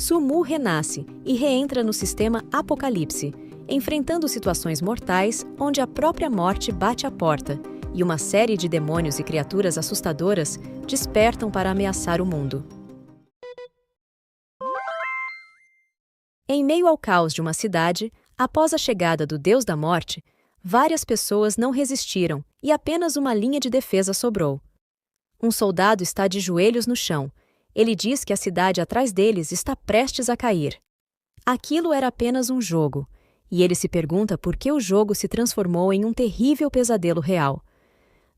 Su-Mu renasce e reentra no sistema Apocalipse, enfrentando situações mortais onde a própria morte bate à porta e uma série de demônios e criaturas assustadoras despertam para ameaçar o mundo. Em meio ao caos de uma cidade, após a chegada do Deus da Morte, várias pessoas não resistiram e apenas uma linha de defesa sobrou. Um soldado está de joelhos no chão. Ele diz que a cidade atrás deles está prestes a cair. Aquilo era apenas um jogo, e ele se pergunta por que o jogo se transformou em um terrível pesadelo real.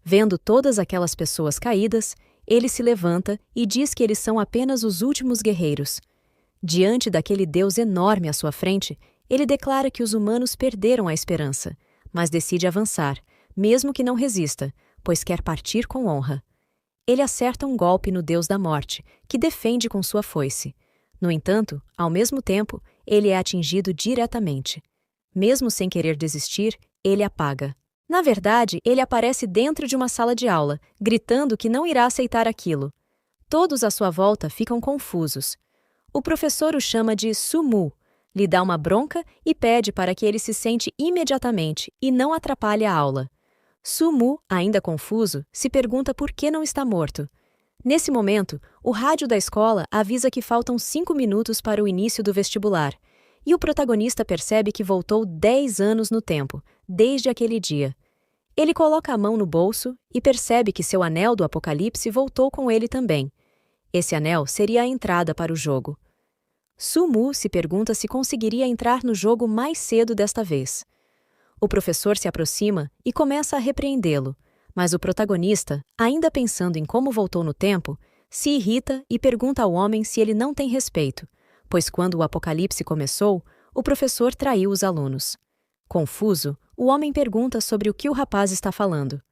Vendo todas aquelas pessoas caídas, ele se levanta e diz que eles são apenas os últimos guerreiros. Diante daquele Deus enorme à sua frente, ele declara que os humanos perderam a esperança, mas decide avançar, mesmo que não resista, pois quer partir com honra. Ele acerta um golpe no Deus da Morte, que defende com sua foice. No entanto, ao mesmo tempo, ele é atingido diretamente. Mesmo sem querer desistir, ele apaga. Na verdade, ele aparece dentro de uma sala de aula, gritando que não irá aceitar aquilo. Todos à sua volta ficam confusos. O professor o chama de Su-Mu, lhe dá uma bronca e pede para que ele se sente imediatamente e não atrapalhe a aula. Su-Mu, ainda confuso, se pergunta por que não está morto. Nesse momento, o rádio da escola avisa que faltam 5 minutos para o início do vestibular, e o protagonista percebe que voltou 10 anos no tempo, desde aquele dia. Ele coloca a mão no bolso e percebe que seu anel do Apocalipse voltou com ele também. Esse anel seria a entrada para o jogo. Su-Mu se pergunta se conseguiria entrar no jogo mais cedo desta vez. O professor se aproxima e começa a repreendê-lo, mas o protagonista, ainda pensando em como voltou no tempo, se irrita e pergunta ao homem se ele não tem respeito, pois quando o Apocalipse começou, o professor traiu os alunos. Confuso, o homem pergunta sobre o que o rapaz está falando.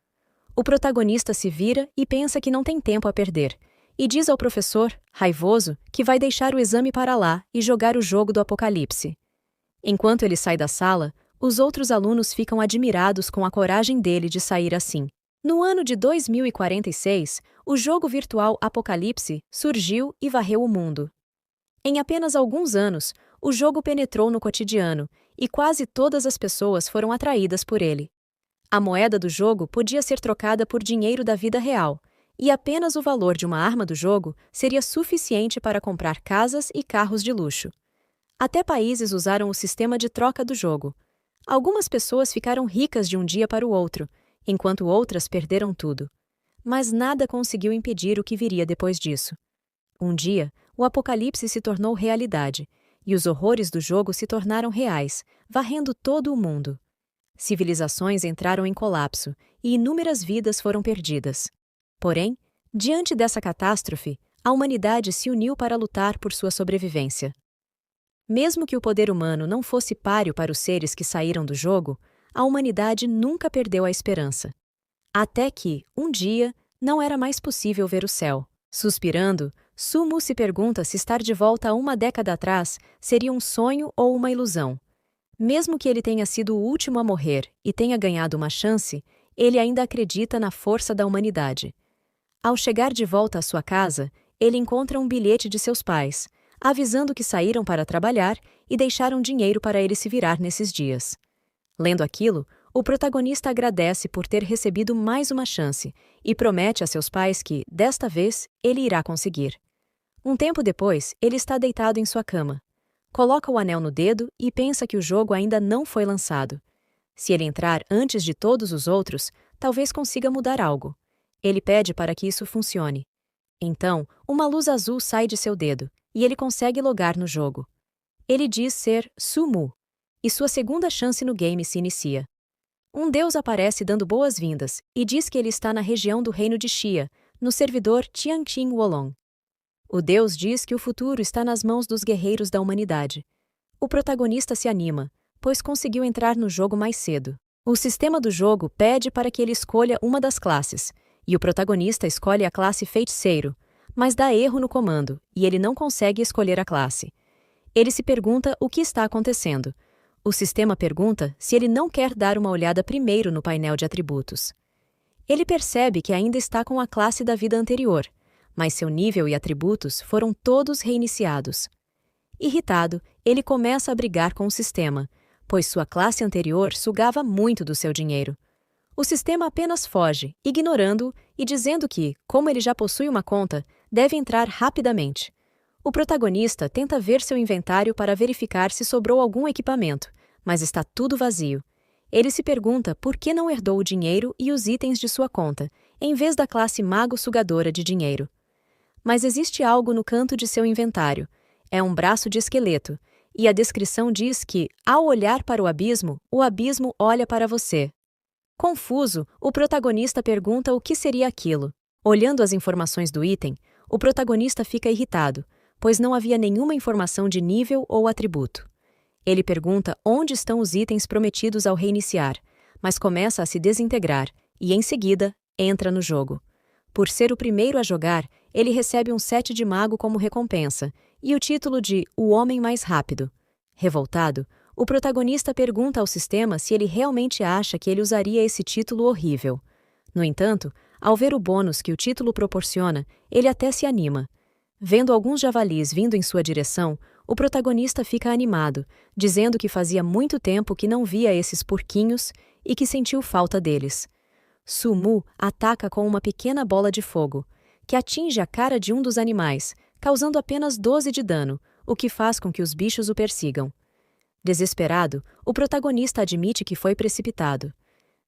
O protagonista se vira e pensa que não tem tempo a perder, e diz ao professor, raivoso, que vai deixar o exame para lá e jogar o jogo do Apocalipse. Enquanto ele sai da sala, os outros alunos ficam admirados com a coragem dele de sair assim. No ano de 2046, o jogo virtual Apocalipse surgiu e varreu o mundo. Em apenas alguns anos, o jogo penetrou no cotidiano e quase todas as pessoas foram atraídas por ele. A moeda do jogo podia ser trocada por dinheiro da vida real, e apenas o valor de uma arma do jogo seria suficiente para comprar casas e carros de luxo. Até países usaram o sistema de troca do jogo. Algumas pessoas ficaram ricas de um dia para o outro, enquanto outras perderam tudo. Mas nada conseguiu impedir o que viria depois disso. Um dia, o apocalipse se tornou realidade, e os horrores do jogo se tornaram reais, varrendo todo o mundo. Civilizações entraram em colapso, e inúmeras vidas foram perdidas. Porém, diante dessa catástrofe, a humanidade se uniu para lutar por sua sobrevivência. Mesmo que o poder humano não fosse páreo para os seres que saíram do jogo, a humanidade nunca perdeu a esperança. Até que, um dia, não era mais possível ver o céu. Suspirando, Su-Mu se pergunta se estar de volta a uma década atrás seria um sonho ou uma ilusão. Mesmo que ele tenha sido o último a morrer e tenha ganhado uma chance, ele ainda acredita na força da humanidade. Ao chegar de volta à sua casa, ele encontra um bilhete de seus pais, avisando que saíram para trabalhar e deixaram dinheiro para ele se virar nesses dias. Lendo aquilo, o protagonista agradece por ter recebido mais uma chance e promete a seus pais que, desta vez, ele irá conseguir. Um tempo depois, ele está deitado em sua cama. Coloca o anel no dedo e pensa que o jogo ainda não foi lançado. Se ele entrar antes de todos os outros, talvez consiga mudar algo. Ele pede para que isso funcione. Então, uma luz azul sai de seu dedo, e ele consegue logar no jogo. Ele diz ser Su-Mu, e sua segunda chance no game se inicia. Um deus aparece dando boas-vindas, e diz que ele está na região do reino de Xia, no servidor Tianqing Wolong. O deus diz que o futuro está nas mãos dos guerreiros da humanidade. O protagonista se anima, pois conseguiu entrar no jogo mais cedo. O sistema do jogo pede para que ele escolha uma das classes, e o protagonista escolhe a classe feiticeiro, mas dá erro no comando, e ele não consegue escolher a classe. Ele se pergunta o que está acontecendo. O sistema pergunta se ele não quer dar uma olhada primeiro no painel de atributos. Ele percebe que ainda está com a classe da vida anterior, mas seu nível e atributos foram todos reiniciados. Irritado, ele começa a brigar com o sistema, pois sua classe anterior sugava muito do seu dinheiro. O sistema apenas foge, ignorando-o e dizendo que, como ele já possui uma conta, deve entrar rapidamente. O protagonista tenta ver seu inventário para verificar se sobrou algum equipamento, mas está tudo vazio. Ele se pergunta por que não herdou o dinheiro e os itens de sua conta, em vez da classe mago sugadora de dinheiro. Mas existe algo no canto de seu inventário. É um braço de esqueleto, e a descrição diz que, ao olhar para o abismo olha para você. Confuso, o protagonista pergunta o que seria aquilo. Olhando as informações do item, o protagonista fica irritado, pois não havia nenhuma informação de nível ou atributo. Ele pergunta onde estão os itens prometidos ao reiniciar, mas começa a se desintegrar e, em seguida, entra no jogo. Por ser o primeiro a jogar, ele recebe um set de mago como recompensa e o título de O Homem Mais Rápido. Revoltado, o protagonista pergunta ao sistema se ele realmente acha que ele usaria esse título horrível. No entanto, ao ver o bônus que o título proporciona, ele até se anima. Vendo alguns javalis vindo em sua direção, o protagonista fica animado, dizendo que fazia muito tempo que não via esses porquinhos e que sentiu falta deles. Su-Mu ataca com uma pequena bola de fogo, que atinge a cara de um dos animais, causando apenas 12 de dano, o que faz com que os bichos o persigam. Desesperado, o protagonista admite que foi precipitado.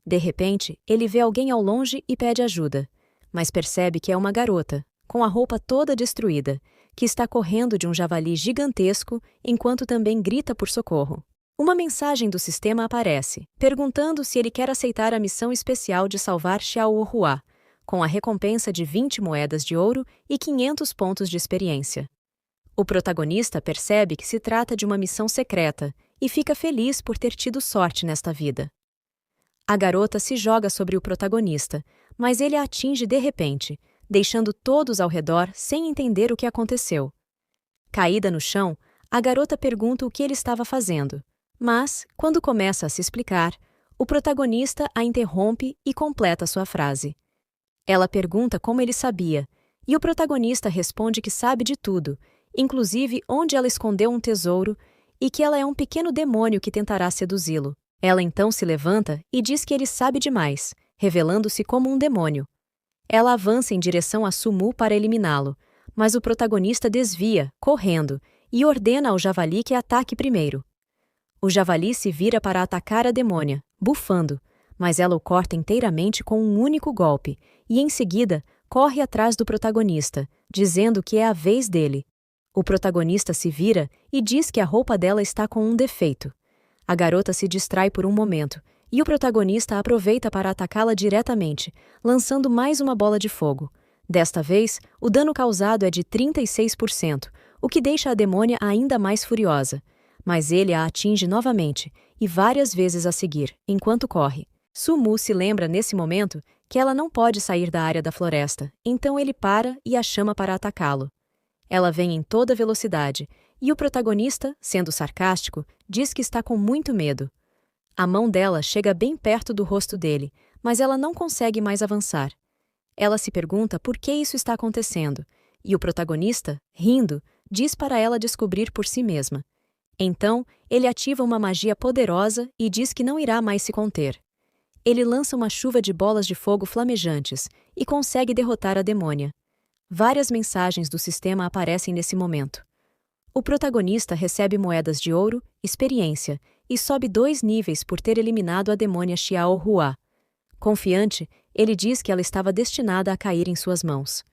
De repente, ele vê alguém ao longe e pede ajuda, mas percebe que é uma garota, com a roupa toda destruída, que está correndo de um javali gigantesco enquanto também grita por socorro. Uma mensagem do sistema aparece, perguntando se ele quer aceitar a missão especial de salvar Xiao Hua, com a recompensa de 20 moedas de ouro e 500 pontos de experiência. O protagonista percebe que se trata de uma missão secreta e fica feliz por ter tido sorte nesta vida. A garota se joga sobre o protagonista, mas ele a atinge de repente, deixando todos ao redor sem entender o que aconteceu. Caída no chão, a garota pergunta o que ele estava fazendo, mas, quando começa a se explicar, o protagonista a interrompe e completa sua frase. Ela pergunta como ele sabia, e o protagonista responde que sabe de tudo, inclusive onde ela escondeu um tesouro e que ela é um pequeno demônio que tentará seduzi-lo. Ela então se levanta e diz que ele sabe demais, revelando-se como um demônio. Ela avança em direção a Su-Mu para eliminá-lo, mas o protagonista desvia, correndo, e ordena ao javali que ataque primeiro. O javali se vira para atacar a demônia, bufando, mas ela o corta inteiramente com um único golpe, e em seguida corre atrás do protagonista, dizendo que é a vez dele. O protagonista se vira e diz que a roupa dela está com um defeito. A garota se distrai por um momento, e o protagonista aproveita para atacá-la diretamente, lançando mais uma bola de fogo. Desta vez, o dano causado é de 36%, o que deixa a demônia ainda mais furiosa. Mas ele a atinge novamente, e várias vezes a seguir, enquanto corre. Su-Mu se lembra nesse momento que ela não pode sair da área da floresta, então ele para e a chama para atacá-lo. Ela vem em toda velocidade, e o protagonista, sendo sarcástico, diz que está com muito medo. A mão dela chega bem perto do rosto dele, mas ela não consegue mais avançar. Ela se pergunta por que isso está acontecendo, e o protagonista, rindo, diz para ela descobrir por si mesma. Então, ele ativa uma magia poderosa e diz que não irá mais se conter. Ele lança uma chuva de bolas de fogo flamejantes e consegue derrotar a demônia. Várias mensagens do sistema aparecem nesse momento. O protagonista recebe moedas de ouro, experiência, e sobe 2 níveis por ter eliminado a demônia Xiao Hua. Confiante, ele diz que ela estava destinada a cair em suas mãos.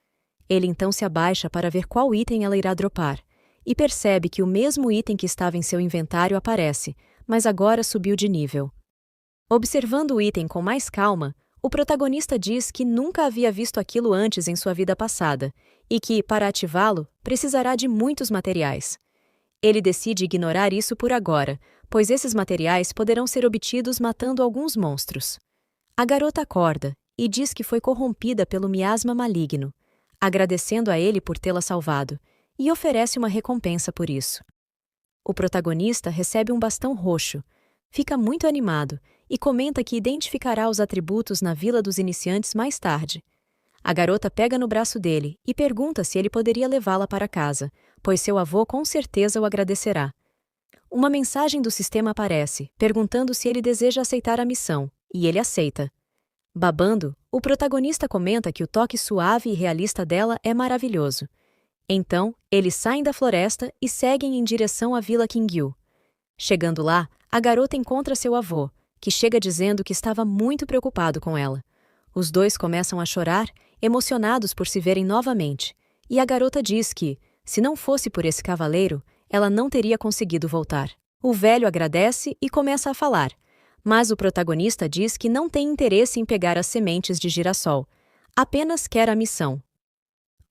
Ele então se abaixa para ver qual item ela irá dropar, e percebe que o mesmo item que estava em seu inventário aparece, mas agora subiu de nível. Observando o item com mais calma, o protagonista diz que nunca havia visto aquilo antes em sua vida passada, e que, para ativá-lo, precisará de muitos materiais. Ele decide ignorar isso por agora, pois esses materiais poderão ser obtidos matando alguns monstros. A garota acorda e diz que foi corrompida pelo miasma maligno, agradecendo a ele por tê-la salvado, e oferece uma recompensa por isso. O protagonista recebe um bastão roxo, fica muito animado e comenta que identificará os atributos na Vila dos Iniciantes mais tarde. A garota pega no braço dele e pergunta se ele poderia levá-la para casa, pois seu avô com certeza o agradecerá. Uma mensagem do sistema aparece, perguntando se ele deseja aceitar a missão, e ele aceita. Babando, o protagonista comenta que o toque suave e realista dela é maravilhoso. Então, eles saem da floresta e seguem em direção à Vila Kingyu. Chegando lá, a garota encontra seu avô, que chega dizendo que estava muito preocupado com ela. Os dois começam a chorar, emocionados por se verem novamente, e a garota diz que, se não fosse por esse cavaleiro, ela não teria conseguido voltar. O velho agradece e começa a falar, mas o protagonista diz que não tem interesse em pegar as sementes de girassol, apenas quer a missão.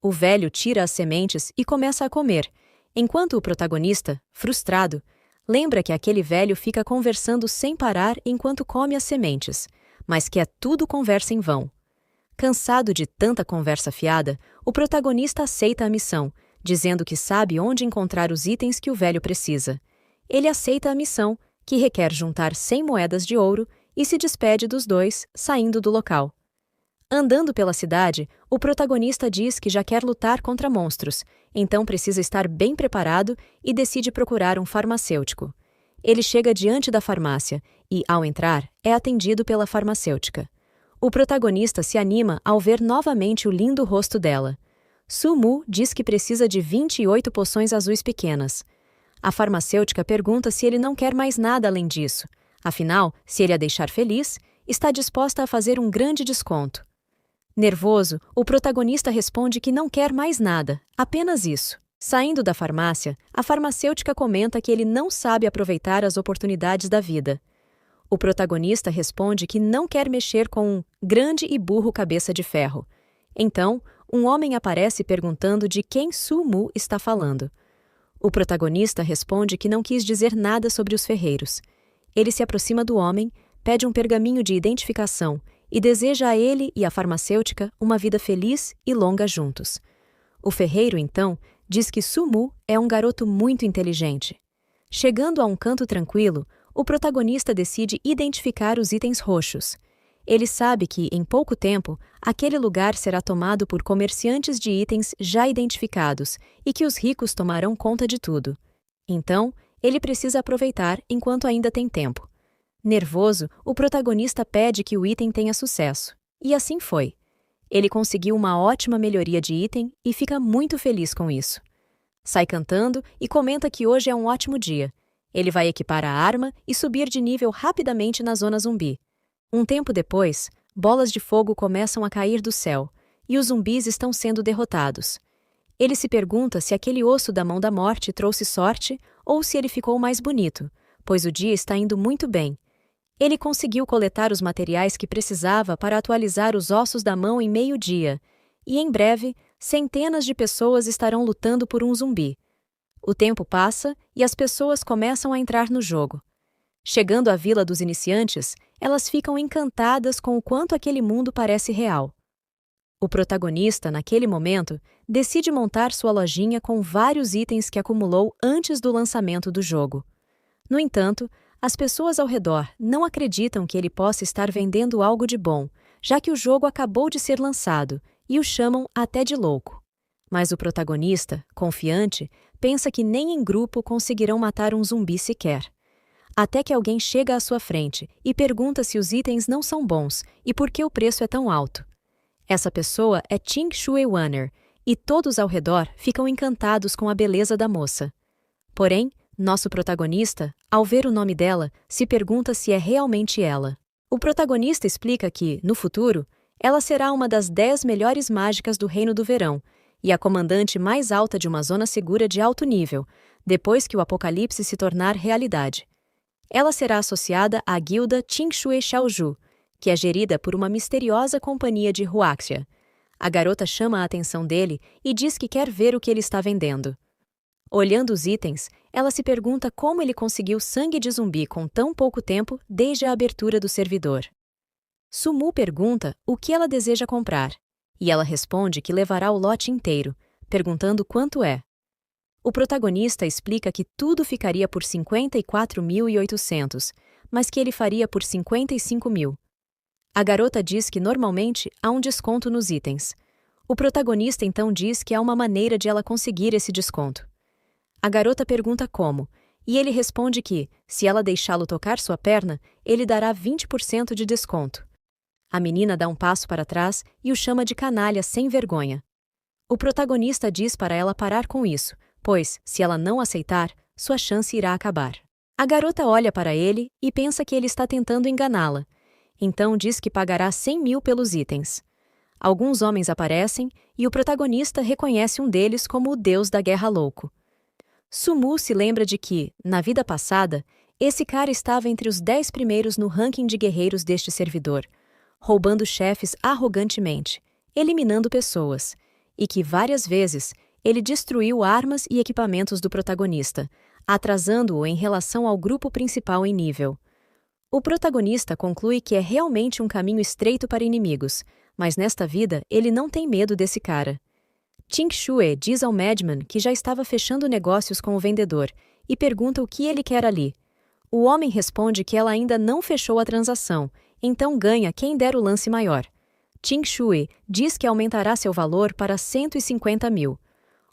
O velho tira as sementes e começa a comer, enquanto o protagonista, frustrado, lembra que aquele velho fica conversando sem parar enquanto come as sementes, mas que é tudo conversa em vão. Cansado de tanta conversa fiada, o protagonista aceita a missão, dizendo que sabe onde encontrar os itens que o velho precisa. Ele aceita a missão, que requer juntar 100 moedas de ouro, e se despede dos dois, saindo do local. Andando pela cidade, o protagonista diz que já quer lutar contra monstros, então precisa estar bem preparado e decide procurar um farmacêutico. Ele chega diante da farmácia e, ao entrar, é atendido pela farmacêutica. O protagonista se anima ao ver novamente o lindo rosto dela. Su-mu diz que precisa de 28 poções azuis pequenas. A farmacêutica pergunta se ele não quer mais nada além disso. Afinal, se ele a deixar feliz, está disposta a fazer um grande desconto. Nervoso, o protagonista responde que não quer mais nada, apenas isso. Saindo da farmácia, a farmacêutica comenta que ele não sabe aproveitar as oportunidades da vida. O protagonista responde que não quer mexer com um grande e burro cabeça de ferro. Então, um homem aparece perguntando de quem Su-mu está falando. O protagonista responde que não quis dizer nada sobre os ferreiros. Ele se aproxima do homem, pede um pergaminho de identificação e deseja a ele e à farmacêutica uma vida feliz e longa juntos. O ferreiro, então, diz que Su-mu é um garoto muito inteligente. Chegando a um canto tranquilo, o protagonista decide identificar os itens roxos. Ele sabe que, em pouco tempo, aquele lugar será tomado por comerciantes de itens já identificados e que os ricos tomarão conta de tudo. Então, ele precisa aproveitar enquanto ainda tem tempo. Nervoso, o protagonista pede que o item tenha sucesso. E assim foi. Ele conseguiu uma ótima melhoria de item e fica muito feliz com isso. Sai cantando e comenta que hoje é um ótimo dia. Ele vai equipar a arma e subir de nível rapidamente na zona zumbi. Um tempo depois, bolas de fogo começam a cair do céu, e os zumbis estão sendo derrotados. Ele se pergunta se aquele osso da mão da morte trouxe sorte ou se ele ficou mais bonito, pois o dia está indo muito bem. Ele conseguiu coletar os materiais que precisava para atualizar os ossos da mão em meio-dia, e em breve, centenas de pessoas estarão lutando por um zumbi. O tempo passa e as pessoas começam a entrar no jogo. Chegando à Vila dos Iniciantes, elas ficam encantadas com o quanto aquele mundo parece real. O protagonista, naquele momento, decide montar sua lojinha com vários itens que acumulou antes do lançamento do jogo. No entanto, as pessoas ao redor não acreditam que ele possa estar vendendo algo de bom, já que o jogo acabou de ser lançado, e o chamam até de louco. Mas o protagonista, confiante, pensa que nem em grupo conseguirão matar um zumbi sequer. Até que alguém chega à sua frente e pergunta se os itens não são bons e por que o preço é tão alto. Essa pessoa é Ching Shui-Wanner, e todos ao redor ficam encantados com a beleza da moça. Porém, nosso protagonista, ao ver o nome dela, se pergunta se é realmente ela. O protagonista explica que, no futuro, ela será uma das 10 melhores mágicas do Reino do Verão e a comandante mais alta de uma zona segura de alto nível, depois que o apocalipse se tornar realidade. Ela será associada à guilda Qingshui Xiaoju, que é gerida por uma misteriosa companhia de Huaxia. A garota chama a atenção dele e diz que quer ver o que ele está vendendo. Olhando os itens, ela se pergunta como ele conseguiu sangue de zumbi com tão pouco tempo desde a abertura do servidor. Su-mu pergunta o que ela deseja comprar, e ela responde que levará o lote inteiro, perguntando quanto é. O protagonista explica que tudo ficaria por 54.800, mas que ele faria por 55 mil. A garota diz que normalmente há um desconto nos itens. O protagonista então diz que há uma maneira de ela conseguir esse desconto. A garota pergunta como, e ele responde que, se ela deixá-lo tocar sua perna, ele dará 20% de desconto. A menina dá um passo para trás e o chama de canalha sem vergonha. O protagonista diz para ela parar com isso, pois, se ela não aceitar, sua chance irá acabar. A garota olha para ele e pensa que ele está tentando enganá-la. Então diz que pagará 100 mil pelos itens. Alguns homens aparecem e o protagonista reconhece um deles como o deus da guerra louco. Su-mu se lembra de que, na vida passada, esse cara estava entre os 10 primeiros no ranking de guerreiros deste servidor, roubando chefes arrogantemente, eliminando pessoas, e que várias vezes ele destruiu armas e equipamentos do protagonista, atrasando-o em relação ao grupo principal em nível. O protagonista conclui que é realmente um caminho estreito para inimigos, mas nesta vida ele não tem medo desse cara. Ching Shue diz ao Madman que já estava fechando negócios com o vendedor e pergunta o que ele quer ali. O homem responde que ela ainda não fechou a transação, então ganha quem der o lance maior. Ching Shue diz que aumentará seu valor para 150 mil.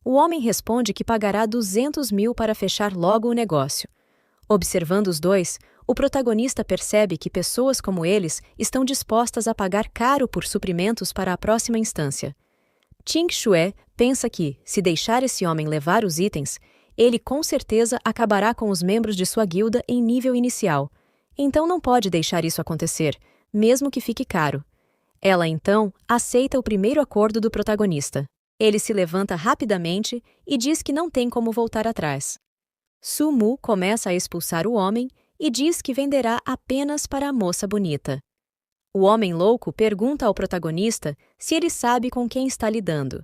O homem responde que pagará 200 mil para fechar logo o negócio. Observando os dois, o protagonista percebe que pessoas como eles estão dispostas a pagar caro por suprimentos para a próxima instância. Ching Shue pensa que, se deixar esse homem levar os itens, ele com certeza acabará com os membros de sua guilda em nível inicial. Então não pode deixar isso acontecer, mesmo que fique caro. Ela então aceita o primeiro acordo do protagonista. Ele se levanta rapidamente e diz que não tem como voltar atrás. Su-mu começa a expulsar o homem e diz que venderá apenas para a moça bonita. O homem louco pergunta ao protagonista se ele sabe com quem está lidando.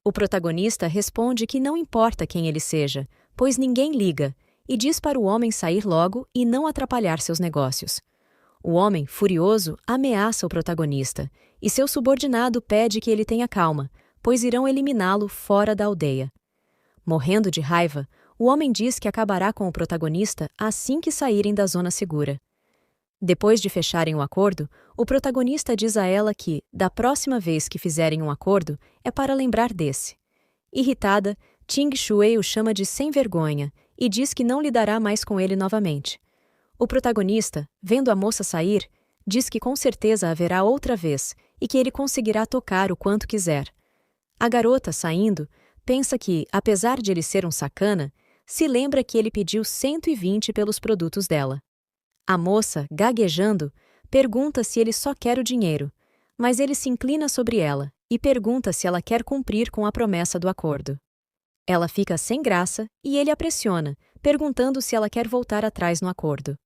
O protagonista responde que não importa quem ele seja, pois ninguém liga, e diz para o homem sair logo e não atrapalhar seus negócios. O homem, furioso, ameaça o protagonista, e seu subordinado pede que ele tenha calma, pois irão eliminá-lo fora da aldeia. Morrendo de raiva, o homem diz que acabará com o protagonista assim que saírem da zona segura. Depois de fecharem o acordo, o protagonista diz a ela que, da próxima vez que fizerem um acordo, é para lembrar desse. Irritada, Ching Shue o chama de sem vergonha e diz que não lidará mais com ele novamente. O protagonista, vendo a moça sair, diz que com certeza haverá outra vez e que ele conseguirá tocar o quanto quiser. A garota, saindo, pensa que, apesar de ele ser um sacana, se lembra que ele pediu 120 pelos produtos dela. A moça, gaguejando, pergunta se ele só quer o dinheiro, mas ele se inclina sobre ela e pergunta se ela quer cumprir com a promessa do acordo. Ela fica sem graça e ele a pressiona, perguntando se ela quer voltar atrás no acordo.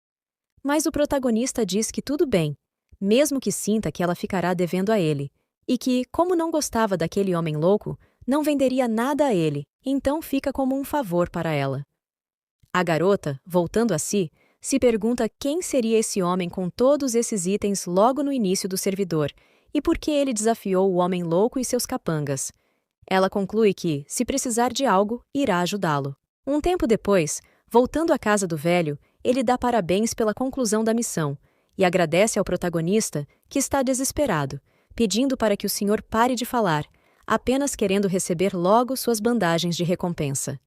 Mas o protagonista diz que tudo bem, mesmo que sinta que ela ficará devendo a ele, e que, como não gostava daquele homem louco, não venderia nada a ele, então fica como um favor para ela. A garota, voltando a si, se pergunta quem seria esse homem com todos esses itens logo no início do servidor e por que ele desafiou o homem louco e seus capangas. Ela conclui que, se precisar de algo, irá ajudá-lo. Um tempo depois, voltando à casa do velho, ele dá parabéns pela conclusão da missão e agradece ao protagonista, que está desesperado, pedindo para que o senhor pare de falar, apenas querendo receber logo suas bandagens de recompensa.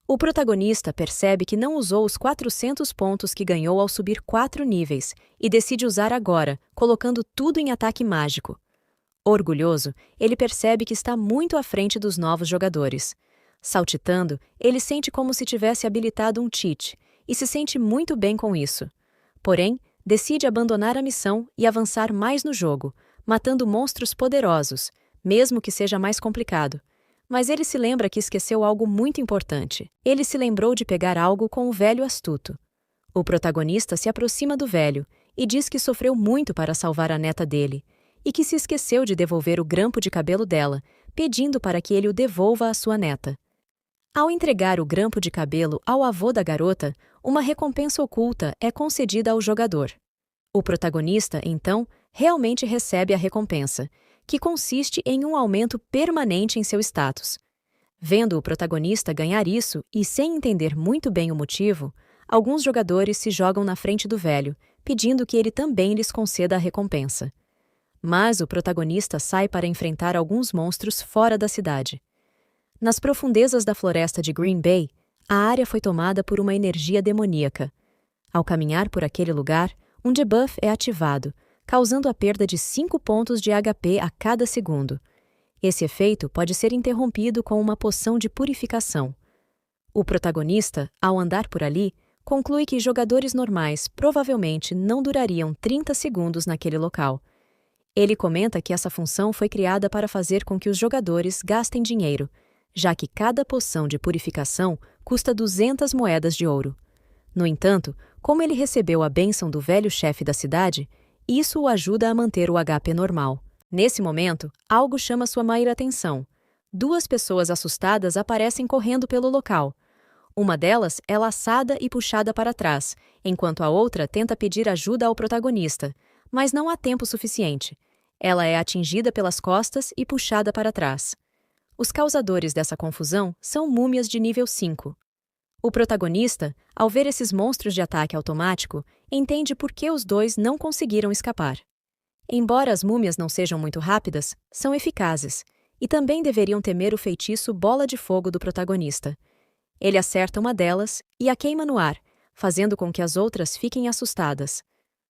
O protagonista percebe que não usou os 400 pontos que ganhou ao subir 4 níveis e decide usar agora, colocando tudo em ataque mágico. Orgulhoso, ele percebe que está muito à frente dos novos jogadores. Saltitando, ele sente como se tivesse habilitado um cheat e se sente muito bem com isso. Porém, decide abandonar a missão e avançar mais no jogo, matando monstros poderosos, mesmo que seja mais complicado. Mas ele se lembra que esqueceu algo muito importante. Ele se lembrou de pegar algo com o velho astuto. O protagonista se aproxima do velho e diz que sofreu muito para salvar a neta dele, e que se esqueceu de devolver o grampo de cabelo dela, pedindo para que ele o devolva à sua neta. Ao entregar o grampo de cabelo ao avô da garota, uma recompensa oculta é concedida ao jogador. O protagonista, então, realmente recebe a recompensa, que consiste em um aumento permanente em seu status. Vendo o protagonista ganhar isso e sem entender muito bem o motivo, alguns jogadores se jogam na frente do velho, pedindo que ele também lhes conceda a recompensa. Mas o protagonista sai para enfrentar alguns monstros fora da cidade. Nas profundezas da floresta de Green Bay, a área foi tomada por uma energia demoníaca. Ao caminhar por aquele lugar, um debuff é ativado, causando a perda de 5 pontos de HP a cada segundo. Esse efeito pode ser interrompido com uma poção de purificação. O protagonista, ao andar por ali, conclui que jogadores normais provavelmente não durariam 30 segundos naquele local. Ele comenta que essa função foi criada para fazer com que os jogadores gastem dinheiro, já que cada poção de purificação custa 200 moedas de ouro. No entanto, como ele recebeu a bênção do velho chefe da cidade, isso o ajuda a manter o HP normal. Nesse momento, algo chama sua maior atenção. 2 pessoas assustadas aparecem correndo pelo local. Uma delas é laçada e puxada para trás, enquanto a outra tenta pedir ajuda ao protagonista, mas não há tempo suficiente. Ela é atingida pelas costas e puxada para trás. Os causadores dessa confusão são múmias de nível 5. O protagonista, ao ver esses monstros de ataque automático, entende por que os dois não conseguiram escapar. Embora as múmias não sejam muito rápidas, são eficazes, e também deveriam temer o feitiço Bola de Fogo do protagonista. Ele acerta uma delas e a queima no ar, fazendo com que as outras fiquem assustadas.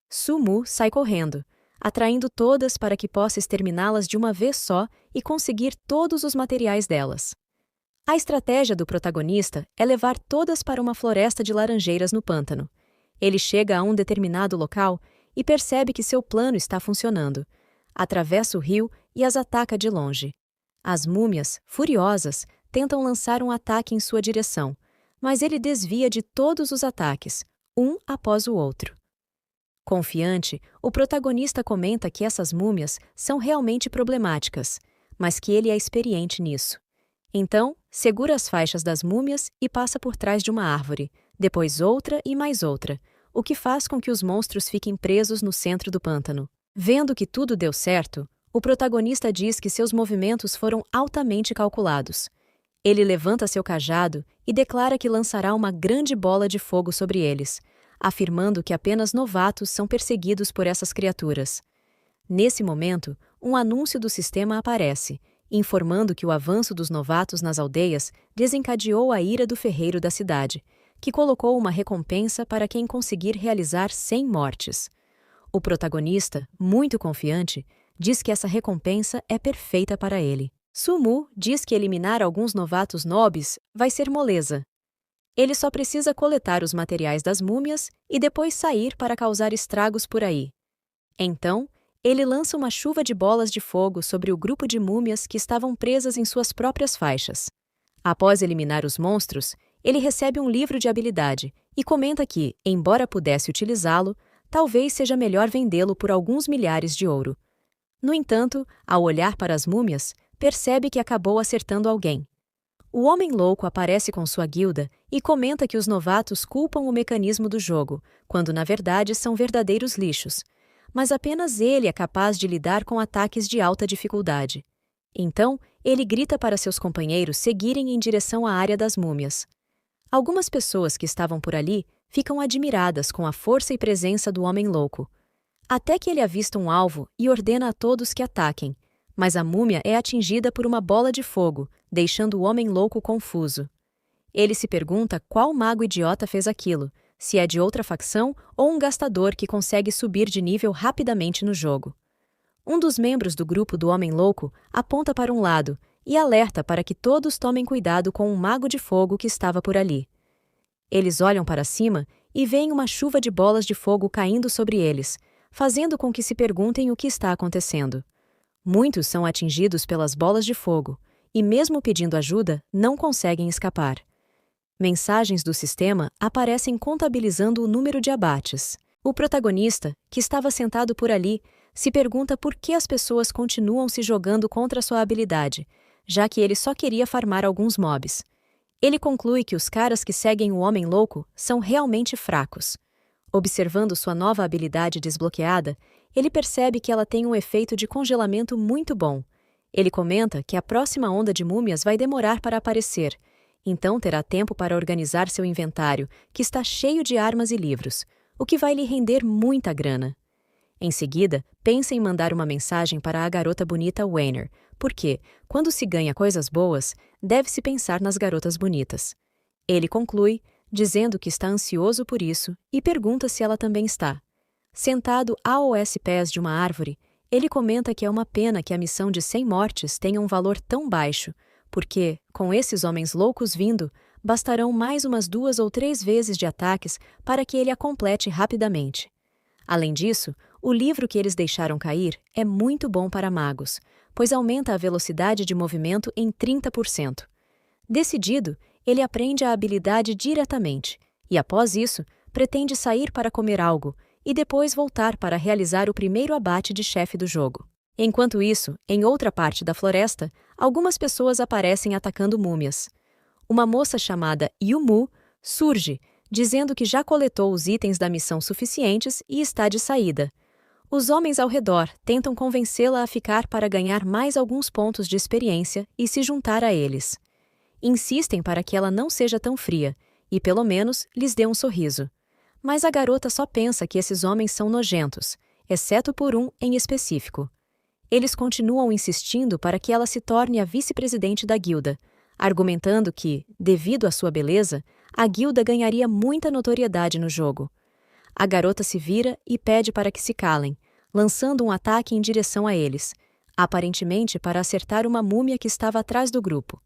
Su-Mu sai correndo, atraindo todas para que possa exterminá-las de uma vez só e conseguir todos os materiais delas. A estratégia do protagonista é levar todas para uma floresta de laranjeiras no pântano. Ele chega a um determinado local e percebe que seu plano está funcionando. Atravessa o rio e as ataca de longe. As múmias, furiosas, tentam lançar um ataque em sua direção, mas ele desvia de todos os ataques, um após o outro. Confiante, o protagonista comenta que essas múmias são realmente problemáticas, mas que ele é experiente nisso. Então, segura as faixas das múmias e passa por trás de uma árvore, depois outra e mais outra, o que faz com que os monstros fiquem presos no centro do pântano. Vendo que tudo deu certo, o protagonista diz que seus movimentos foram altamente calculados. Ele levanta seu cajado e declara que lançará uma grande bola de fogo sobre eles, afirmando que apenas novatos são perseguidos por essas criaturas. Nesse momento, um anúncio do sistema aparece, informando que o avanço dos novatos nas aldeias desencadeou a ira do ferreiro da cidade, que colocou uma recompensa para quem conseguir realizar 100 mortes. O protagonista, muito confiante, diz que essa recompensa é perfeita para ele. Su-Mu diz que eliminar alguns novatos nobres vai ser moleza. Ele só precisa coletar os materiais das múmias e depois sair para causar estragos por aí. Então, ele lança uma chuva de bolas de fogo sobre o grupo de múmias que estavam presas em suas próprias faixas. Após eliminar os monstros, ele recebe um livro de habilidade e comenta que, embora pudesse utilizá-lo, talvez seja melhor vendê-lo por alguns milhares de ouro. No entanto, ao olhar para as múmias, percebe que acabou acertando alguém. O Homem Louco aparece com sua guilda e comenta que os novatos culpam o mecanismo do jogo, quando na verdade são verdadeiros lixos, mas apenas ele é capaz de lidar com ataques de alta dificuldade. Então, ele grita para seus companheiros seguirem em direção à área das múmias. Algumas pessoas que estavam por ali ficam admiradas com a força e presença do Homem Louco, até que ele avista um alvo e ordena a todos que ataquem, mas a múmia é atingida por uma bola de fogo, deixando o Homem Louco confuso. Ele se pergunta qual mago idiota fez aquilo, se é de outra facção ou um gastador que consegue subir de nível rapidamente no jogo. Um dos membros do grupo do Homem Louco aponta para um lado e alerta para que todos tomem cuidado com um mago de fogo que estava por ali. Eles olham para cima e veem uma chuva de bolas de fogo caindo sobre eles, fazendo com que se perguntem o que está acontecendo. Muitos são atingidos pelas bolas de fogo e, mesmo pedindo ajuda, não conseguem escapar. Mensagens do sistema aparecem contabilizando o número de abates. O protagonista, que estava sentado por ali, se pergunta por que as pessoas continuam se jogando contra sua habilidade, já que ele só queria farmar alguns mobs. Ele conclui que os caras que seguem o Homem Louco são realmente fracos. Observando sua nova habilidade desbloqueada, ele percebe que ela tem um efeito de congelamento muito bom. Ele comenta que a próxima onda de múmias vai demorar para aparecer, então terá tempo para organizar seu inventário, que está cheio de armas e livros, o que vai lhe render muita grana. Em seguida, pensa em mandar uma mensagem para a garota bonita Wainer, porque, quando se ganha coisas boas, deve-se pensar nas garotas bonitas. Ele conclui, dizendo que está ansioso por isso, e pergunta se ela também está. Sentado aos pés de uma árvore, ele comenta que é uma pena que a missão de 100 mortes tenha um valor tão baixo, porque, com esses homens loucos vindo, bastarão mais umas 2 ou 3 vezes de ataques para que ele a complete rapidamente. Além disso, o livro que eles deixaram cair é muito bom para magos, pois aumenta a velocidade de movimento em 30%. Decidido, ele aprende a habilidade diretamente e, após isso, pretende sair para comer algo e depois voltar para realizar o primeiro abate de chefe do jogo. Enquanto isso, em outra parte da floresta, algumas pessoas aparecem atacando múmias. Uma moça chamada Yumu surge, dizendo que já coletou os itens da missão suficientes e está de saída. Os homens ao redor tentam convencê-la a ficar para ganhar mais alguns pontos de experiência e se juntar a eles. Insistem para que ela não seja tão fria e, pelo menos, lhes dê um sorriso. Mas a garota só pensa que esses homens são nojentos, exceto por um em específico. Eles continuam insistindo para que ela se torne a vice-presidente da guilda, argumentando que, devido à sua beleza, a guilda ganharia muita notoriedade no jogo. A garota se vira e pede para que se calem, lançando um ataque em direção a eles, aparentemente para acertar uma múmia que estava atrás do grupo.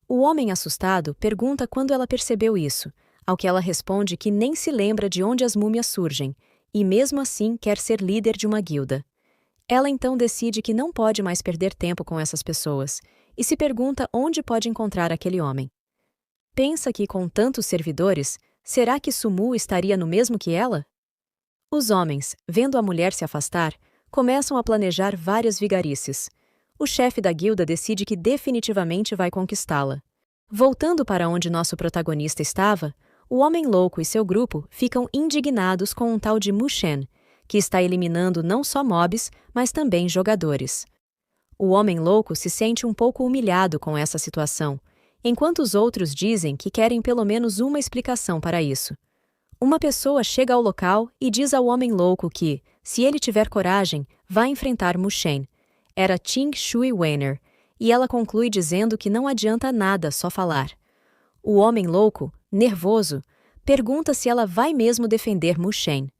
O homem assustado pergunta quando ela percebeu isso, ao que ela responde que nem se lembra de onde as múmias surgem, e mesmo assim quer ser líder de uma guilda. Ela então decide que não pode mais perder tempo com essas pessoas, e se pergunta onde pode encontrar aquele homem. Pensa que, com tantos servidores, será que Sumu estaria no mesmo que ela? Os homens, vendo a mulher se afastar, começam a planejar várias vigarices. O chefe da guilda decide que definitivamente vai conquistá-la. Voltando para onde nosso protagonista estava, o homem louco e seu grupo ficam indignados com um tal de Mushen, que está eliminando não só mobs, mas também jogadores. O homem louco se sente um pouco humilhado com essa situação, enquanto os outros dizem que querem pelo menos uma explicação para isso. Uma pessoa chega ao local e diz ao homem louco que, se ele tiver coragem, vai enfrentar Mushen. Era Ting Shui Weiner, e ela conclui dizendo que não adianta nada só falar. O homem louco, nervoso, pergunta se ela vai mesmo defender Mushen.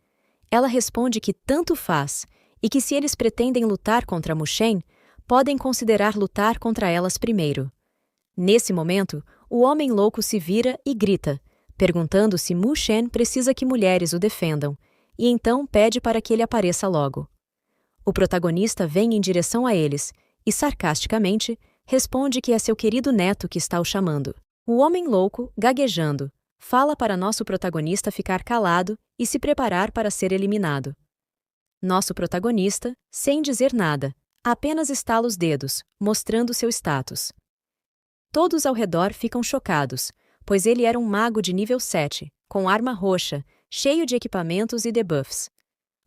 Ela responde que tanto faz, e que se eles pretendem lutar contra Mushen, podem considerar lutar contra elas primeiro. Nesse momento, o homem louco se vira e grita, perguntando se Mushen precisa que mulheres o defendam, e então pede para que ele apareça logo. O protagonista vem em direção a eles e, sarcasticamente, responde que é seu querido neto que está o chamando. O homem louco, gaguejando, fala para nosso protagonista ficar calado e se preparar para ser eliminado. Nosso protagonista, sem dizer nada, apenas estala os dedos, mostrando seu status. Todos ao redor ficam chocados, pois ele era um mago de nível 7, com arma roxa, cheio de equipamentos e debuffs.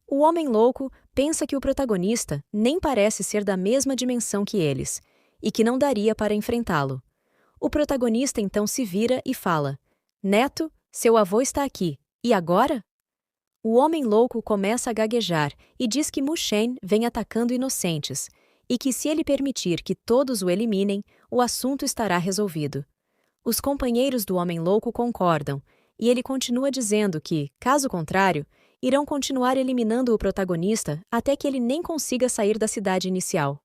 O homem louco pensa que o protagonista nem parece ser da mesma dimensão que eles, e que não daria para enfrentá-lo. O protagonista então se vira e fala: Neto, seu avô está aqui, e agora? O homem louco começa a gaguejar e diz que Mushen vem atacando inocentes, e que se ele permitir que todos o eliminem, o assunto estará resolvido. Os companheiros do homem louco concordam, e ele continua dizendo que, caso contrário, irão continuar eliminando o protagonista até que ele nem consiga sair da cidade inicial.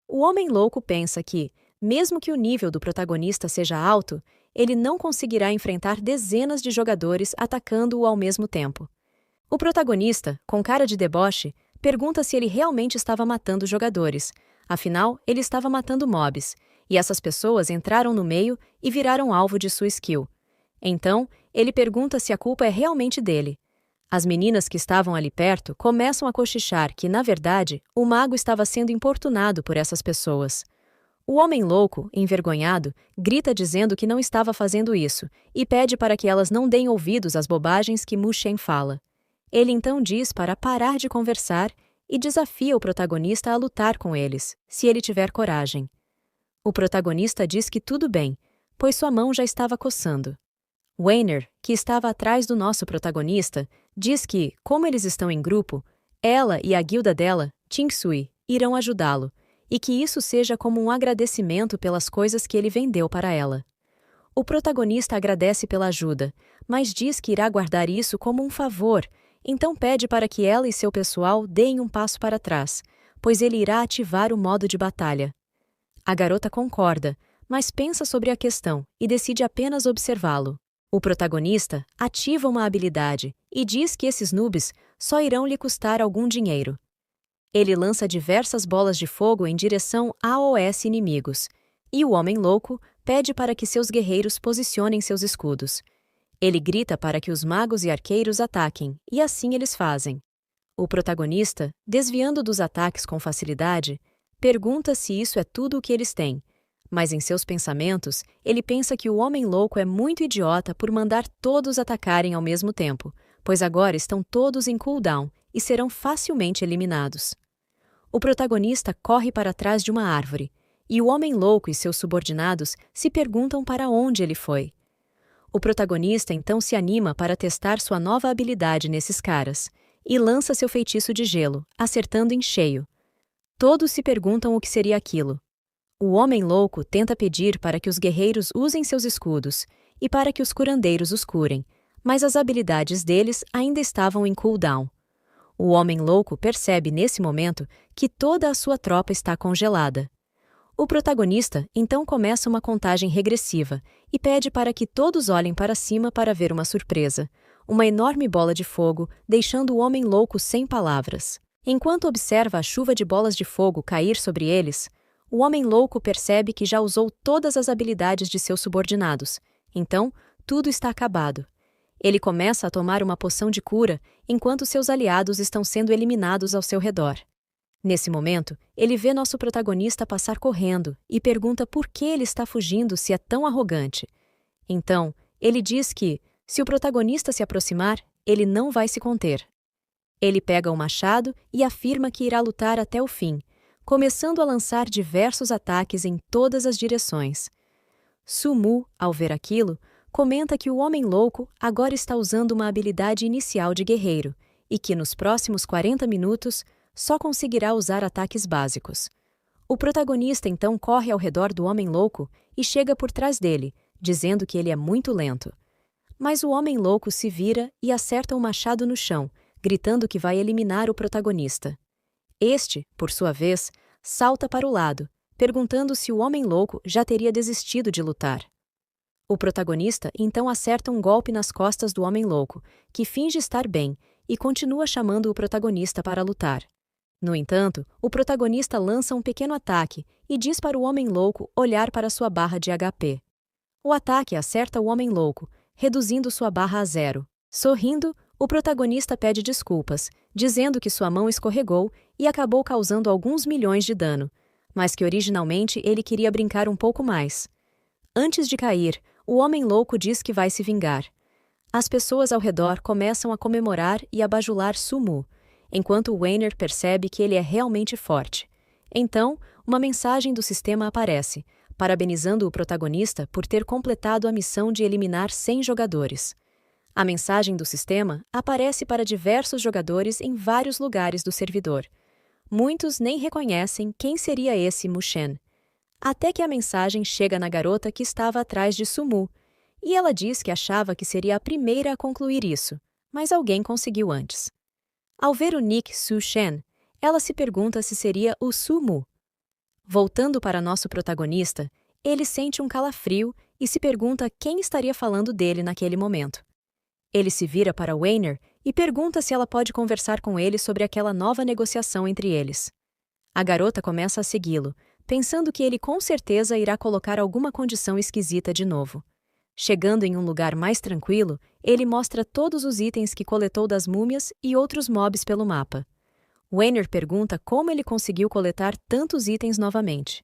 O homem louco pensa que, mesmo que o nível do protagonista seja alto, ele não conseguirá enfrentar dezenas de jogadores atacando-o ao mesmo tempo. O protagonista, com cara de deboche, pergunta se ele realmente estava matando jogadores, afinal, ele estava matando mobs, e essas pessoas entraram no meio e viraram alvo de sua skill. Então, ele pergunta se a culpa é realmente dele. As meninas que estavam ali perto começam a cochichar que, na verdade, o mago estava sendo importunado por essas pessoas. O homem louco, envergonhado, grita dizendo que não estava fazendo isso e pede para que elas não deem ouvidos às bobagens que Mushen fala. Ele então diz para parar de conversar e desafia o protagonista a lutar com eles, se ele tiver coragem. O protagonista diz que tudo bem, pois sua mão já estava coçando. Weiner, que estava atrás do nosso protagonista, diz que, como eles estão em grupo, ela e a guilda dela, Tingsui, irão ajudá-lo, e que isso seja como um agradecimento pelas coisas que ele vendeu para ela. O protagonista agradece pela ajuda, mas diz que irá guardar isso como um favor, então pede para que ela e seu pessoal deem um passo para trás, pois ele irá ativar o modo de batalha. A garota concorda, mas pensa sobre a questão e decide apenas observá-lo. O protagonista ativa uma habilidade e diz que esses noobs só irão lhe custar algum dinheiro. Ele lança diversas bolas de fogo em direção aos inimigos, e o homem louco pede para que seus guerreiros posicionem seus escudos. Ele grita para que os magos e arqueiros ataquem, e assim eles fazem. O protagonista, desviando dos ataques com facilidade, pergunta se isso é tudo o que eles têm, mas em seus pensamentos, ele pensa que o homem louco é muito idiota por mandar todos atacarem ao mesmo tempo, pois agora estão todos em cooldown e serão facilmente eliminados. O protagonista corre para trás de uma árvore, e o homem louco e seus subordinados se perguntam para onde ele foi. O protagonista então se anima para testar sua nova habilidade nesses caras, e lança seu feitiço de gelo, acertando em cheio. Todos se perguntam o que seria aquilo. O homem louco tenta pedir para que os guerreiros usem seus escudos e para que os curandeiros os curem, mas as habilidades deles ainda estavam em cooldown. O homem louco percebe nesse momento que toda a sua tropa está congelada. O protagonista então começa uma contagem regressiva e pede para que todos olhem para cima para ver uma surpresa, uma enorme bola de fogo, deixando o homem louco sem palavras. Enquanto observa a chuva de bolas de fogo cair sobre eles, o homem louco percebe que já usou todas as habilidades de seus subordinados, então tudo está acabado. Ele começa a tomar uma poção de cura enquanto seus aliados estão sendo eliminados ao seu redor. Nesse momento, ele vê nosso protagonista passar correndo e pergunta por que ele está fugindo se é tão arrogante. Então, ele diz que, se o protagonista se aproximar, ele não vai se conter. Ele pega o machado e afirma que irá lutar até o fim, começando a lançar diversos ataques em todas as direções. Sumu, ao ver aquilo, comenta que o homem louco agora está usando uma habilidade inicial de guerreiro e que nos próximos 40 minutos só conseguirá usar ataques básicos. O protagonista então corre ao redor do homem louco e chega por trás dele, dizendo que ele é muito lento. Mas o homem louco se vira e acerta um machado no chão, gritando que vai eliminar o protagonista. Este, por sua vez, salta para o lado, perguntando se o homem louco já teria desistido de lutar. O protagonista então acerta um golpe nas costas do homem louco, que finge estar bem e continua chamando o protagonista para lutar. No entanto, o protagonista lança um pequeno ataque e diz para o homem louco olhar para sua barra de HP. O ataque acerta o homem louco, reduzindo sua barra a 0. Sorrindo, o protagonista pede desculpas, dizendo que sua mão escorregou e acabou causando alguns milhões de dano, mas que originalmente ele queria brincar um pouco mais. Antes de cair, o homem louco diz que vai se vingar. As pessoas ao redor começam a comemorar e a bajular Sumu, enquanto Weiner percebe que ele é realmente forte. Então, uma mensagem do sistema aparece, parabenizando o protagonista por ter completado a missão de eliminar 100 jogadores. A mensagem do sistema aparece para diversos jogadores em vários lugares do servidor. Muitos nem reconhecem quem seria esse Mushen. Até que a mensagem chega na garota que estava atrás de Sumu, e ela diz que achava que seria a primeira a concluir isso, mas alguém conseguiu antes. Ao ver o nick Su Shen, ela se pergunta se seria o Sumu. Voltando para nosso protagonista, ele sente um calafrio e se pergunta quem estaria falando dele naquele momento. Ele se vira para Weiner e pergunta se ela pode conversar com ele sobre aquela nova negociação entre eles. A garota começa a segui-lo, pensando que ele com certeza irá colocar alguma condição esquisita de novo. Chegando em um lugar mais tranquilo, ele mostra todos os itens que coletou das múmias e outros mobs pelo mapa. Weiner pergunta como ele conseguiu coletar tantos itens novamente.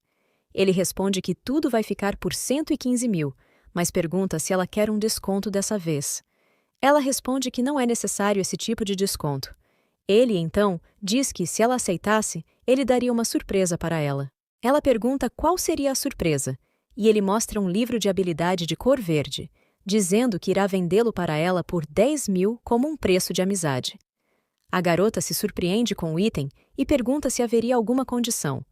Ele responde que tudo vai ficar por 115 mil, mas pergunta se ela quer um desconto dessa vez. Ela responde que não é necessário esse tipo de desconto. Ele, então, diz que, se ela aceitasse, ele daria uma surpresa para ela. Ela pergunta qual seria a surpresa, e ele mostra um livro de habilidade de cor verde, dizendo que irá vendê-lo para ela por 10 mil como um preço de amizade. A garota se surpreende com o item e pergunta se haveria alguma condição.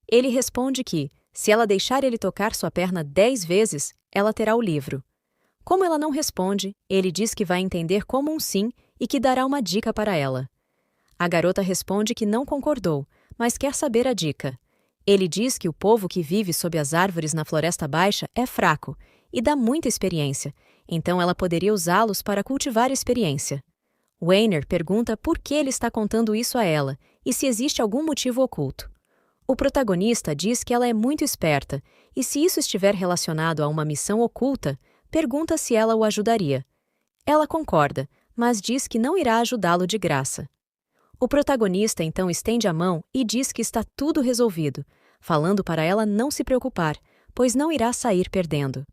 Ele responde que, se ela deixar ele tocar sua perna 10 vezes, ela terá o livro. Como ela não responde, ele diz que vai entender como um sim e que dará uma dica para ela. A garota responde que não concordou, mas quer saber a dica. Ele diz que o povo que vive sob as árvores na Floresta Baixa é fraco e dá muita experiência, então ela poderia usá-los para cultivar experiência. Weiner pergunta por que ele está contando isso a ela e se existe algum motivo oculto. O protagonista diz que ela é muito esperta e, se isso estiver relacionado a uma missão oculta, pergunta se ela o ajudaria. Ela concorda, mas diz que não irá ajudá-lo de graça. O protagonista então estende a mão e diz que está tudo resolvido, falando para ela não se preocupar, pois não irá sair perdendo.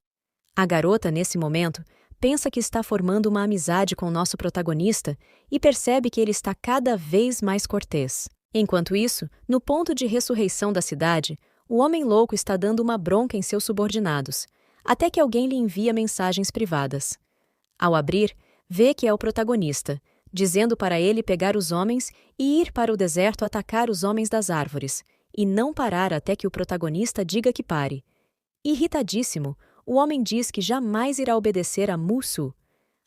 A garota, nesse momento, pensa que está formando uma amizade com o nosso protagonista e percebe que ele está cada vez mais cortês. Enquanto isso, no ponto de ressurreição da cidade, o homem louco está dando uma bronca em seus subordinados, até que alguém lhe envia mensagens privadas. Ao abrir, vê que é o protagonista, dizendo para ele pegar os homens e ir para o deserto atacar os homens das árvores, e não parar até que o protagonista diga que pare. Irritadíssimo, o homem diz que jamais irá obedecer a Musu,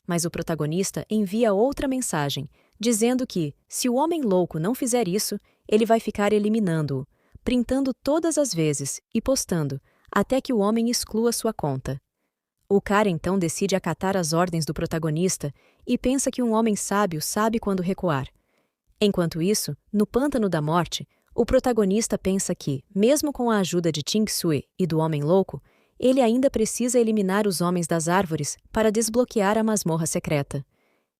mas o protagonista envia outra mensagem, dizendo que, se o homem louco não fizer isso, ele vai ficar eliminando-o, printando todas as vezes e postando, até que o homem exclua sua conta. O cara então decide acatar as ordens do protagonista e pensa que um homem sábio sabe quando recuar. Enquanto isso, no Pântano da Morte, o protagonista pensa que, mesmo com a ajuda de Ching Sui e do homem louco, ele ainda precisa eliminar os homens das árvores para desbloquear a masmorra secreta.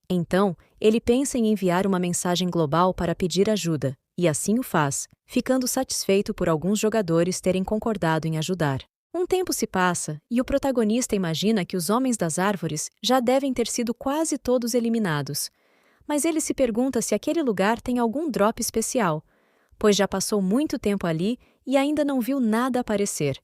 Então, ele pensa em enviar uma mensagem global para pedir ajuda, e assim o faz, ficando satisfeito por alguns jogadores terem concordado em ajudar. Um tempo se passa, e o protagonista imagina que os homens das árvores já devem ter sido quase todos eliminados. Mas ele se pergunta se aquele lugar tem algum drop especial, pois já passou muito tempo ali e ainda não viu nada aparecer.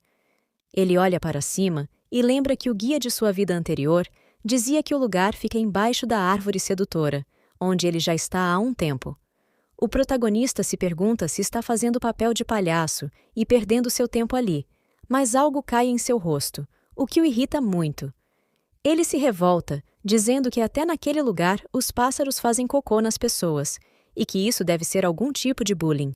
Ele olha para cima e lembra que o guia de sua vida anterior dizia que o lugar fica embaixo da árvore sedutora, onde ele já está há um tempo. O protagonista se pergunta se está fazendo papel de palhaço e perdendo seu tempo ali, mas algo cai em seu rosto, o que o irrita muito. Ele se revolta, dizendo que até naquele lugar os pássaros fazem cocô nas pessoas, e que isso deve ser algum tipo de bullying.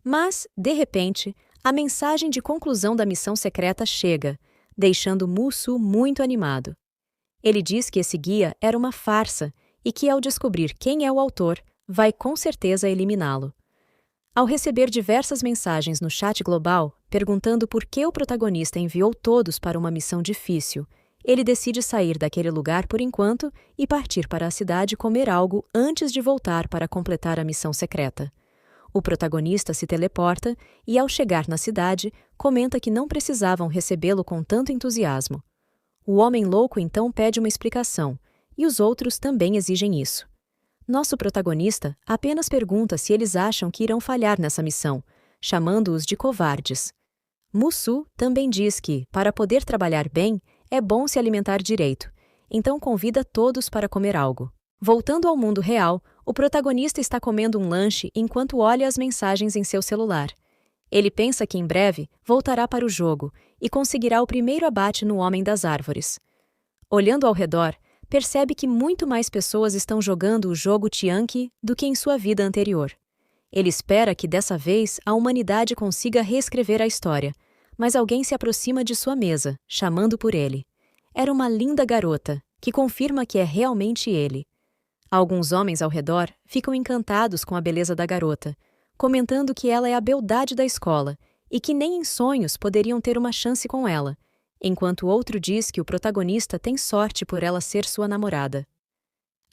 Mas, de repente, a mensagem de conclusão da missão secreta chega, deixando Musu muito animado. Ele diz que esse guia era uma farsa e que, ao descobrir quem é o autor, vai com certeza eliminá-lo. Ao receber diversas mensagens no chat global, perguntando por que o protagonista enviou todos para uma missão difícil, ele decide sair daquele lugar por enquanto e partir para a cidade comer algo antes de voltar para completar a missão secreta. O protagonista se teleporta e, ao chegar na cidade, comenta que não precisavam recebê-lo com tanto entusiasmo. O homem louco então pede uma explicação, e os outros também exigem isso. Nosso protagonista apenas pergunta se eles acham que irão falhar nessa missão, chamando-os de covardes. Musu também diz que, para poder trabalhar bem, é bom se alimentar direito, então convida todos para comer algo. Voltando ao mundo real, o protagonista está comendo um lanche enquanto olha as mensagens em seu celular. Ele pensa que em breve voltará para o jogo e conseguirá o primeiro abate no Homem das Árvores. Olhando ao redor, percebe que muito mais pessoas estão jogando o jogo Tianqi do que em sua vida anterior. Ele espera que dessa vez a humanidade consiga reescrever a história, mas alguém se aproxima de sua mesa, chamando por ele. Era uma linda garota, que confirma que é realmente ele. Alguns homens ao redor ficam encantados com a beleza da garota, comentando que ela é a beldade da escola e que nem em sonhos poderiam ter uma chance com ela, enquanto outro diz que o protagonista tem sorte por ela ser sua namorada.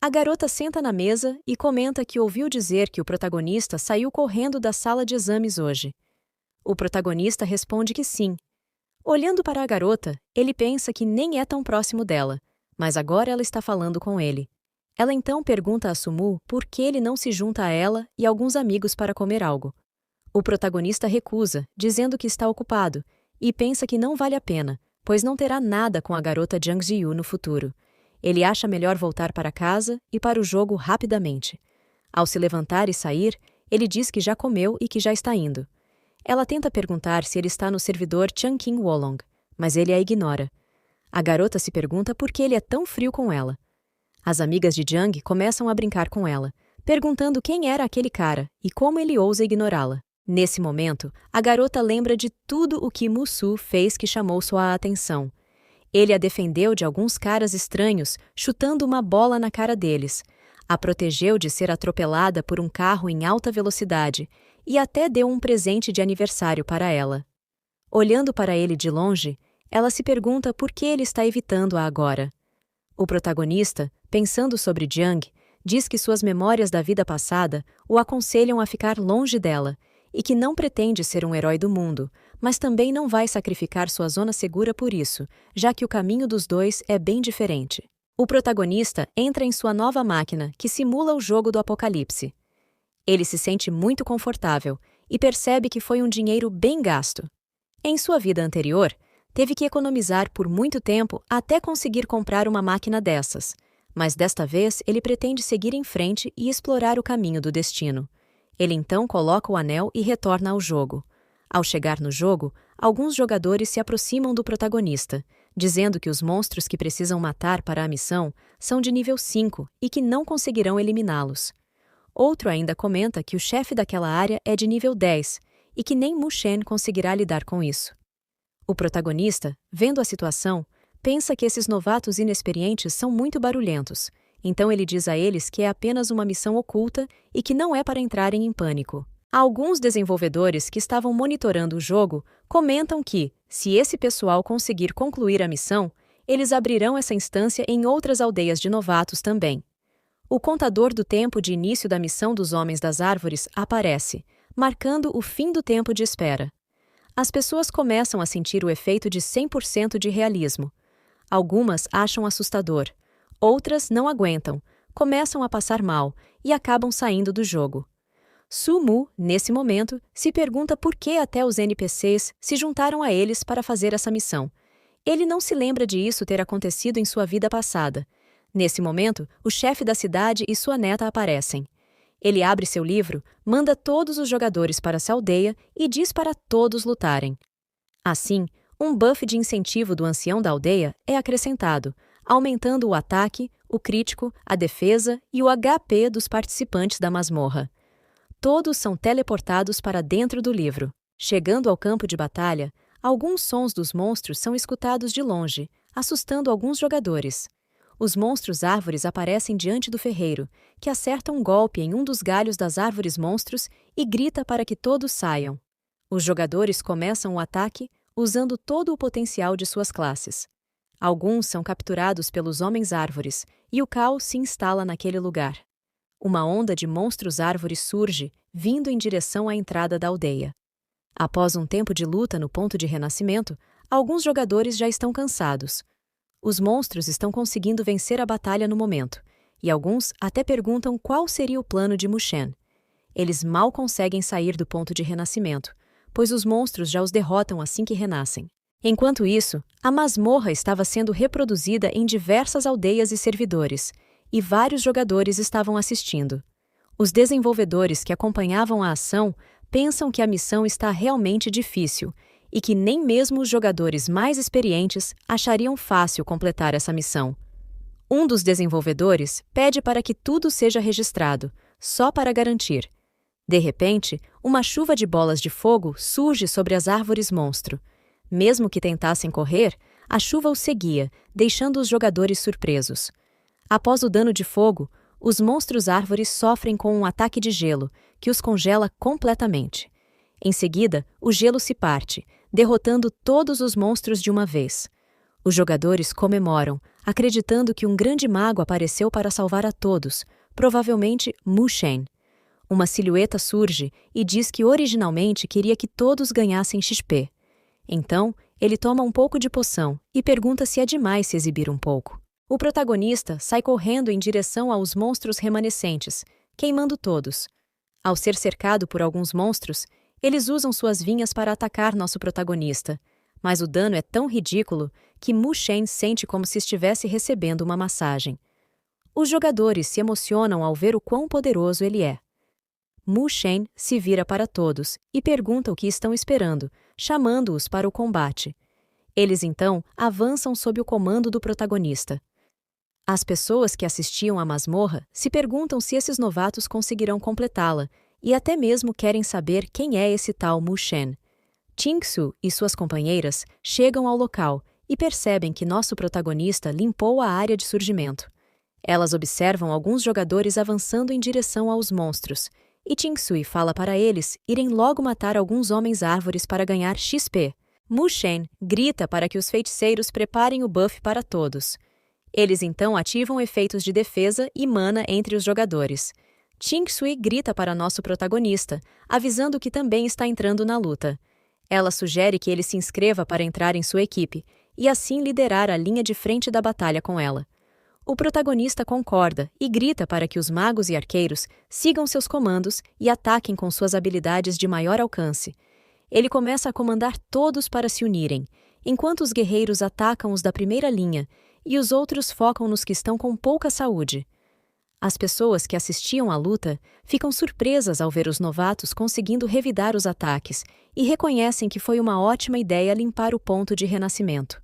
A garota senta na mesa e comenta que ouviu dizer que o protagonista saiu correndo da sala de exames hoje. O protagonista responde que sim. Olhando para a garota, ele pensa que nem é tão próximo dela, mas agora ela está falando com ele. Ela então pergunta a Sumu por que ele não se junta a ela e alguns amigos para comer algo. O protagonista recusa, dizendo que está ocupado, e pensa que não vale a pena, pois não terá nada com a garota Jiang Ziyu no futuro. Ele acha melhor voltar para casa e para o jogo rapidamente. Ao se levantar e sair, ele diz que já comeu e que já está indo. Ela tenta perguntar se ele está no servidor Changqing Wolong, mas ele a ignora. A garota se pergunta por que ele é tão frio com ela. As amigas de Jung começam a brincar com ela, perguntando quem era aquele cara e como ele ousa ignorá-la. Nesse momento, a garota lembra de tudo o que Musu fez que chamou sua atenção. Ele a defendeu de alguns caras estranhos, chutando uma bola na cara deles, a protegeu de ser atropelada por um carro em alta velocidade e até deu um presente de aniversário para ela. Olhando para ele de longe, ela se pergunta por que ele está evitando-a agora. O protagonista, pensando sobre Jung, diz que suas memórias da vida passada o aconselham a ficar longe dela e que não pretende ser um herói do mundo, mas também não vai sacrificar sua zona segura por isso, já que o caminho dos dois é bem diferente. O protagonista entra em sua nova máquina, que simula o jogo do apocalipse. Ele se sente muito confortável e percebe que foi um dinheiro bem gasto. Em sua vida anterior, teve que economizar por muito tempo até conseguir comprar uma máquina dessas, mas desta vez ele pretende seguir em frente e explorar o caminho do destino. Ele então coloca o anel e retorna ao jogo. Ao chegar no jogo, alguns jogadores se aproximam do protagonista, dizendo que os monstros que precisam matar para a missão são de nível 5 e que não conseguirão eliminá-los. Outro ainda comenta que o chefe daquela área é de nível 10 e que nem Mu Shen conseguirá lidar com isso. O protagonista, vendo a situação, pensa que esses novatos inexperientes são muito barulhentos, então ele diz a eles que é apenas uma missão oculta e que não é para entrarem em pânico. Alguns desenvolvedores que estavam monitorando o jogo comentam que, se esse pessoal conseguir concluir a missão, eles abrirão essa instância em outras aldeias de novatos também. O contador do tempo de início da missão dos Homens das Árvores aparece, marcando o fim do tempo de espera. As pessoas começam a sentir o efeito de 100% de realismo. Algumas acham assustador, outras não aguentam, começam a passar mal e acabam saindo do jogo. Su-mu, nesse momento, se pergunta por que até os NPCs se juntaram a eles para fazer essa missão. Ele não se lembra de isso ter acontecido em sua vida passada. Nesse momento, o chefe da cidade e sua neta aparecem. Ele abre seu livro, manda todos os jogadores para essa aldeia e diz para todos lutarem. Assim, um buff de incentivo do ancião da aldeia é acrescentado, aumentando o ataque, o crítico, a defesa e o HP dos participantes da masmorra. Todos são teleportados para dentro do livro. Chegando ao campo de batalha, alguns sons dos monstros são escutados de longe, assustando alguns jogadores. Os monstros árvores aparecem diante do ferreiro, que acerta um golpe em um dos galhos das árvores monstros e grita para que todos saiam. Os jogadores começam o ataque usando todo o potencial de suas classes. Alguns são capturados pelos homens árvores e o caos se instala naquele lugar. Uma onda de monstros árvores surge, vindo em direção à entrada da aldeia. Após um tempo de luta no ponto de renascimento, alguns jogadores já estão cansados. Os monstros estão conseguindo vencer a batalha no momento, e alguns até perguntam qual seria o plano de Mu Shen. Eles mal conseguem sair do ponto de renascimento, pois os monstros já os derrotam assim que renascem. Enquanto isso, a masmorra estava sendo reproduzida em diversas aldeias e servidores, e vários jogadores estavam assistindo. Os desenvolvedores que acompanhavam a ação pensam que a missão está realmente difícil e que nem mesmo os jogadores mais experientes achariam fácil completar essa missão. Um dos desenvolvedores pede para que tudo seja registrado, só para garantir. De repente, uma chuva de bolas de fogo surge sobre as árvores monstro. Mesmo que tentassem correr, a chuva os seguia, deixando os jogadores surpresos. Após o dano de fogo, os monstros árvores sofrem com um ataque de gelo, que os congela completamente. Em seguida, o gelo se parte, derrotando todos os monstros de uma vez. Os jogadores comemoram, acreditando que um grande mago apareceu para salvar a todos, provavelmente Mu Shen. Uma silhueta surge e diz que originalmente queria que todos ganhassem XP. Então, ele toma um pouco de poção e pergunta se é demais se exibir um pouco. O protagonista sai correndo em direção aos monstros remanescentes, queimando todos. Ao ser cercado por alguns monstros, eles usam suas vinhas para atacar nosso protagonista, mas o dano é tão ridículo que Mu Shen sente como se estivesse recebendo uma massagem. Os jogadores se emocionam ao ver o quão poderoso ele é. Mu Shen se vira para todos e pergunta o que estão esperando, chamando-os para o combate. Eles então avançam sob o comando do protagonista. As pessoas que assistiam à masmorra se perguntam se esses novatos conseguirão completá-la e até mesmo querem saber quem é esse tal Mu Shen. Qingsu e suas companheiras chegam ao local e percebem que nosso protagonista limpou a área de surgimento. Elas observam alguns jogadores avançando em direção aos monstros, e Qingsu fala para eles irem logo matar alguns homens-árvores para ganhar XP. Mu Shen grita para que os feiticeiros preparem o buff para todos. Eles então ativam efeitos de defesa e mana entre os jogadores. Qingsu grita para nosso protagonista, avisando que também está entrando na luta. Ela sugere que ele se inscreva para entrar em sua equipe, e assim liderar a linha de frente da batalha com ela. O protagonista concorda e grita para que os magos e arqueiros sigam seus comandos e ataquem com suas habilidades de maior alcance. Ele começa a comandar todos para se unirem, enquanto os guerreiros atacam os da primeira linha e os outros focam nos que estão com pouca saúde. As pessoas que assistiam à luta ficam surpresas ao ver os novatos conseguindo revidar os ataques e reconhecem que foi uma ótima ideia limpar o ponto de renascimento.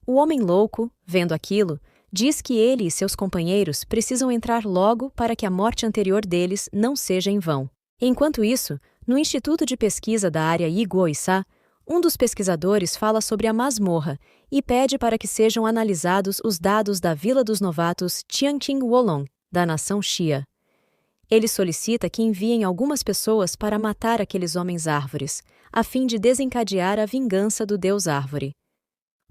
O homem louco, vendo aquilo, diz que ele e seus companheiros precisam entrar logo para que a morte anterior deles não seja em vão. Enquanto isso, no Instituto de Pesquisa da área Iguoissá, um dos pesquisadores fala sobre a masmorra e pede para que sejam analisados os dados da Vila dos Novatos Tianqing Wolong, da nação Xia. Ele solicita que enviem algumas pessoas para matar aqueles homens-árvores, a fim de desencadear a vingança do Deus Árvore.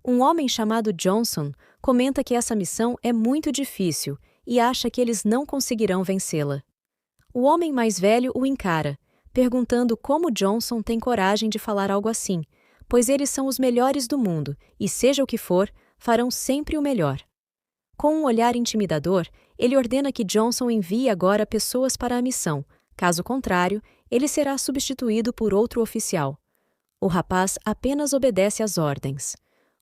Um homem chamado Johnson comenta que essa missão é muito difícil e acha que eles não conseguirão vencê-la. O homem mais velho o encara, perguntando como Johnson tem coragem de falar algo assim, pois eles são os melhores do mundo e, seja o que for, farão sempre o melhor. Com um olhar intimidador, ele ordena que Johnson envie agora pessoas para a missão, caso contrário, ele será substituído por outro oficial. O rapaz apenas obedece às ordens.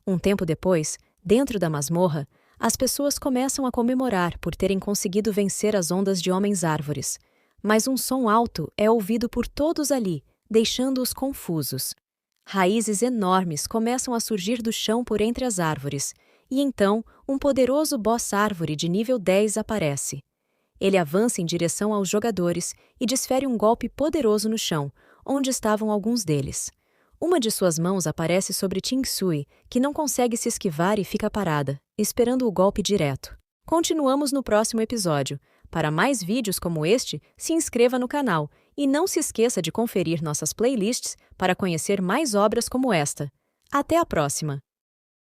Um tempo depois, dentro da masmorra, as pessoas começam a comemorar por terem conseguido vencer as ondas de homens-árvores, mas um som alto é ouvido por todos ali, deixando-os confusos. Raízes enormes começam a surgir do chão por entre as árvores, e então um poderoso boss-árvore de nível 10 aparece. Ele avança em direção aos jogadores e desfere um golpe poderoso no chão, onde estavam alguns deles. Uma de suas mãos aparece sobre Qingsu, que não consegue se esquivar e fica parada, esperando o golpe direto. Continuamos no próximo episódio. Para mais vídeos como este, se inscreva no canal e não se esqueça de conferir nossas playlists para conhecer mais obras como esta. Até a próxima!